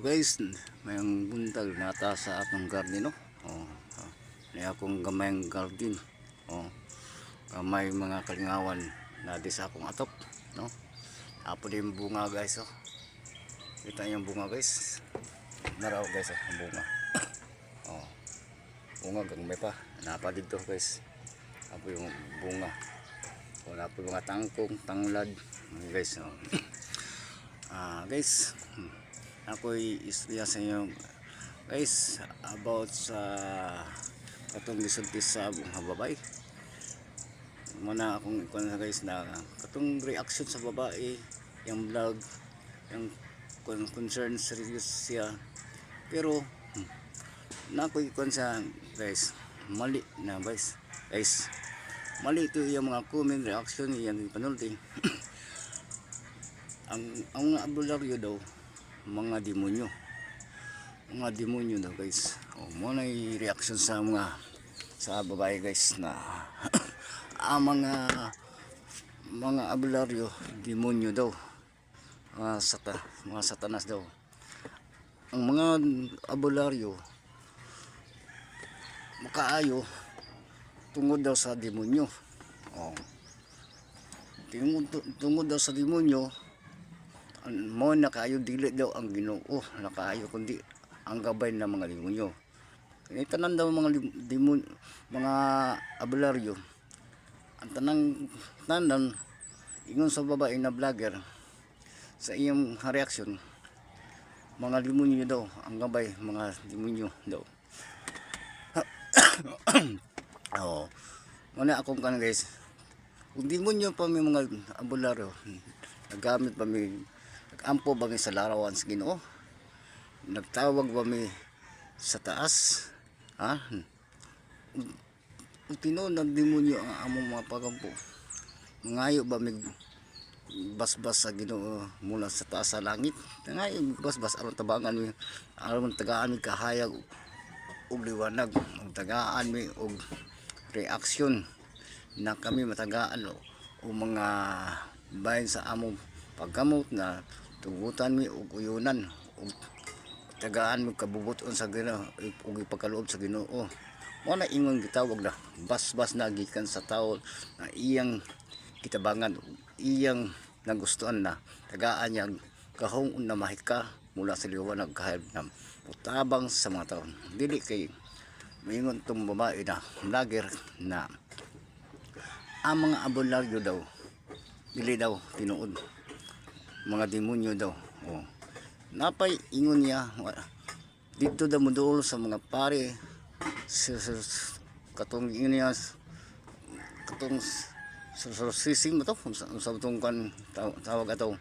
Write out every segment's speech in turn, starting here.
Guys, mayang buntag nata sa atong garden no. Oh, ni akong gamayng garden. Oh, kamay mga kalingawan na di sa akong atok, no. Apo din bunga guys, oh. Kita niyo yung bunga guys. Naraw guys, oh, ang bunga. Oh, bunga gagmay pa. Napa dito guys. Apo yung bunga. Wala po mga tangkong, tanglad, guys, oh. Guys, ako'y istorya sa inyo guys about sa katong gisultis sa mga babae. Muna akong ikon na guys na katong reaction sa babae, yung vlog, yung concern serious siya. Pero na ako ikon sa guys, mali na guys. Guys, mali ito yung mga comment reaction yung panulti. ang mga abularyo daw mga demonyo daw guys. Mo na reaction sa babae guys na ang mga abularyo demonyo daw, mga satanas daw. Ang mga abularyo makaayo tungod daw sa demonyo. Tungod daw sa demonyo, mo nakaayo dili daw ang Ginoo, nakaayo kundi ang gabay ng mga demonyo. Tanan daw mga demonyo, mga abularyo, ang tanan ingon sa babae na vlogger sa iyong reaction, mga demonyo daw ang gabay, mga demonyo daw. Oh, muna akong kan guys, kung demonyo pa may mga abularyo, nagamit pa may nag-ampo ba mi sa larawan sa Ginoo, nagtawag ba mi sa taas, tinuod ng demonyo ang among mga pagampo, ngayo ba mi basbas sa Ginoo mula sa taas sa langit, ngayo basbas aron tabangan mi, aron tagaan mi kahayag ug liwanag, ug tagaan mi og reaksyon na kami matagaan o mga bahin sa among pagkamot na tugutan mi og uyunan ug tagaan mi kabubuton sa Ginoo ug ipagkaloob sa Ginoo. Mo na ingon gitawag na basbas na gikan sa tawo na iyang kitabangan, iyang nagustuhan na tagaan niya kahong na mahika mula sa liwanag kahayag na utabang sa mga tawo. Dili kay maingon tong babae na vlogger na ang mga abularyo daw dili daw tinuod, mga demonyo daw. Napay ingon niya dito daw moduol sa mga pare katong ingon niya katong sising mo to sa tong kan tawag ato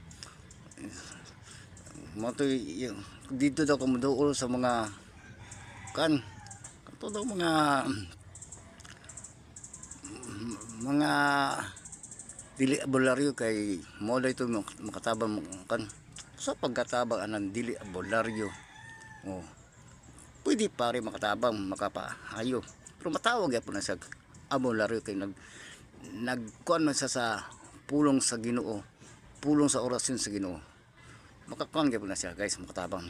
matoy dito daw moduol sa mga kan kato daw mga dili abularyo kay mo da ito makatabang kan sa pagkatabang anang dili abularyo. Pwede pare makatabang makapaayo pero matawag yapon na sa abularyo kay nagkuan man sa pulong sa Ginoo, pulong sa orasyon sa Ginoo, makakuan gyapon na siya guys, makatabang.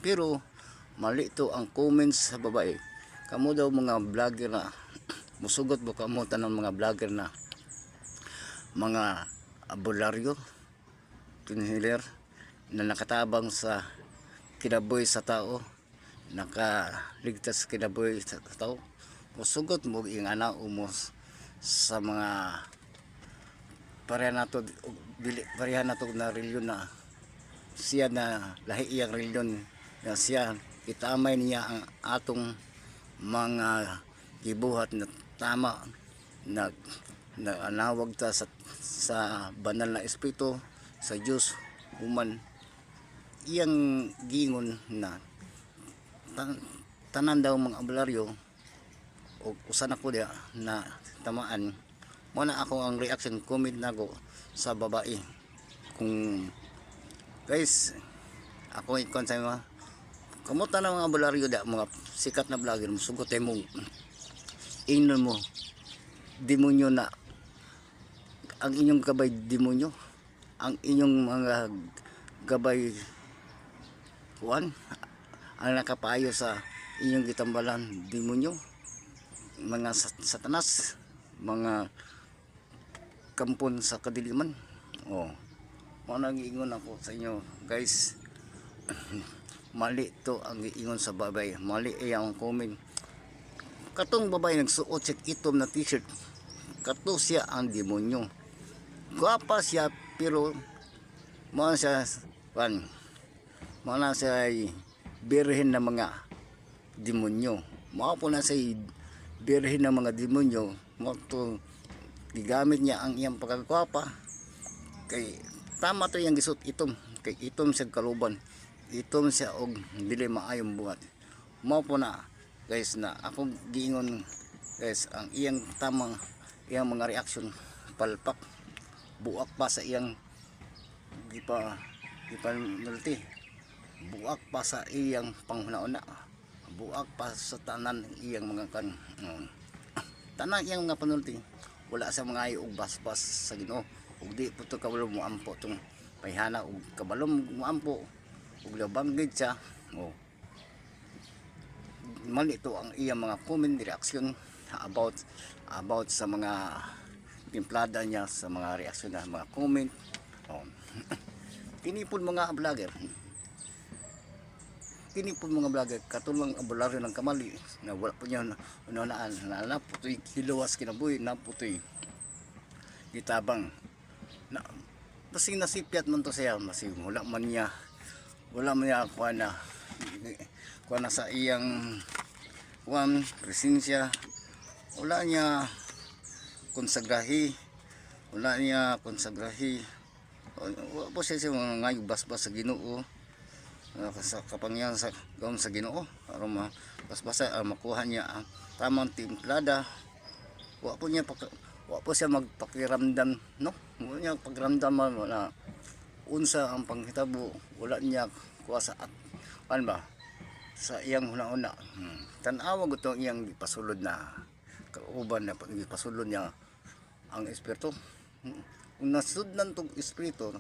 Pero mali to ang comments sa babae. Kamo daw mga vlogger na musugot mo kamo tanang mga vlogger na mga abularyo, tinhiler na nakatabang sa kinabuhi sa tao, nakaligtas sa kinabuhi sa tao. Musugot mo ing ana umos sa mga pareha nato na reliyon na siya na lahi iyang reliyon na siya itamay niya ang atong mga gibuhat na tama na anawag ta sa banal na espiritu sa Dios human iyang gingon na tanan daw mga abularyo o usan ako dia na tamaan. Mo na ako ang reaction comment nako sa babae. Kung guys ako ikon sa mga kamuta na mga abularyo da mga sikat na vlogger musugot mo ingnon mo demonyo na ang inyong gabay demonyo, ang inyong mga gabay kuan ang nakapayo sa inyong gitambalan demonyo, mga satanas, mga kampon sa kadiliman. Oh, mo nag-iingon ako sa inyo guys. Mali to ang giingon sa babay, mali iyang comment. Katong babay nagsuot siya itom na t-shirt, kato siya ang demonyo. Gwapa siya pero mo siya pan, mo na siya birhen ng mga demonyo. Mao po na siya birhen ng mga demonyo. Mo to gigamit niya ang iyang pagkagwapa kay tama to yang gisut itom, kay itom siya kaluban, itom siya og dili maayong buhat. Mao po na guys na ako giingon guys, ang iyang tamang iyang mga reaksyon palpak, buak pa sa iyang nulti, buak pa sa iyang panghuna-una, buak pa sa tanan iyang mga tanan iyang mga panulti. Wala sa mga ayo og basbas sa Ginoo, ug di po to kabalo mo ampo tong payhana, ug kabalo mo ampo ug labanggit siya. Oh, mali to ang iyang mga comment reaction about sa mga timplada niya, sa mga reaksyon na mga comment. Oh. Tinipon mga vlogger, katulong abularyo ng kamali na wala po niya unaan na putoy kiluwas kinabuhi, na putoy gitabang na basing nasipyat man to siya, basing wala man niya kuha na sa iyang presensya, wala niya konsagrahi, wala po siya mga ngayog basbas sa Ginoo, sa kapangyarihan sa gawon sa Ginoo aron basbasa makuha niya ang tamang timplada. Wa po siya magpakiramdam, no? Wala niya pagramdam, wala unsa ang panghitabo, wala niya kuha sa sa iyang hunahuna. Tan-awa gutong iyang gipasulod na kauban na gipasulod niya ang espiritu. Kung nasudnan tong espiritu,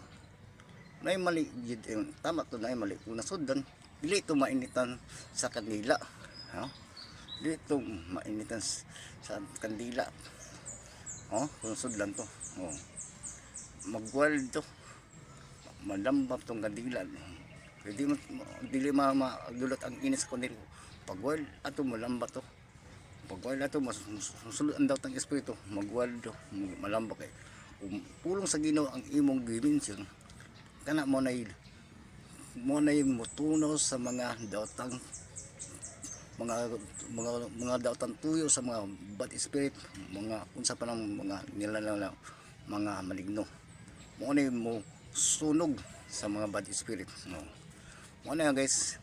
nay mali gid, tama to, nay mali kung nasuddan, dili to mainitan sa kandila, ha? Dili to mainitan sa kandila. Oh, kung sudlan to, oh, magwald to, malambap tong kandila. Dili madulat ang inis sa kandila. Pagwald ato malambap to, pagwald ato masulod ang daw tang espiritu, magwald to, malambap kay pulong sa Ginoo ang imong dimensyon. Kana mo na yung mutunaw sa mga daotang mga daotang tuyo, sa mga bad spirit, mga unsa pa ng mga nilalang mga maligno. Mo na mo sunog sa mga bad spirit, no. Mo na guys,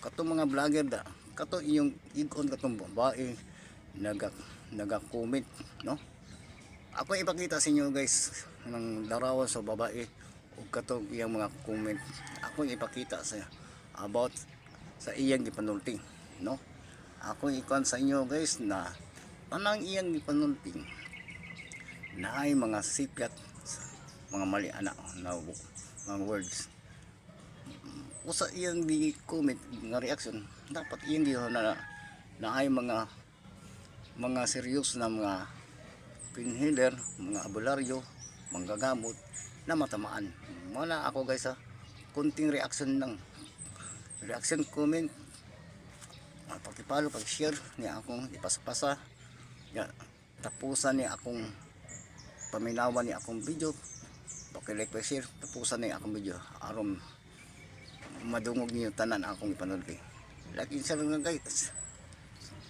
katong mga vlogger da, kato iyong ikon katong babae naga-comment, no. Ako ipakita sa inyo guys ng larawan sa babae ug katong iyang mga comment. Ako ipakita sa about sa iyang gipanulti, no. Ako ikon sa inyo guys na tanang iyang gipanulti na ay mga sipyat, mga mali anak na mga words. Usa iyang gi-comment nga reaction, dapat iyang gihon na ay mga serious na mga pinhealer, mga abularyo, manggagamot na matamaan. Muna ako guys, ha, kunting reaction lang, reaction comment, pag-follow, pag-share niya akong ipasa-pasa ya, tapusan niya akong paminawan niya akong video, pag-like, pag-share, tapusan niya akong video aron madungog niyo tanan akong ipanulti. Like and share lang guys.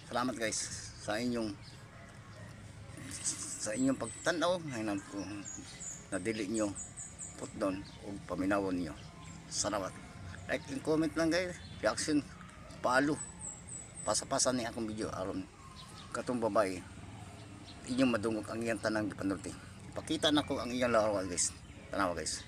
Salamat guys sa inyong pagtanaw ngayon ko na dili nyo put down o paminawon nyo. Salamat. Like and comment lang guys, reaction, follow, pasa-pasa ni akong video aron katong babae inyong madungog ang iyang tanang gipanulti. Ipakita na ko ang iyang larawan guys. Tanawa guys.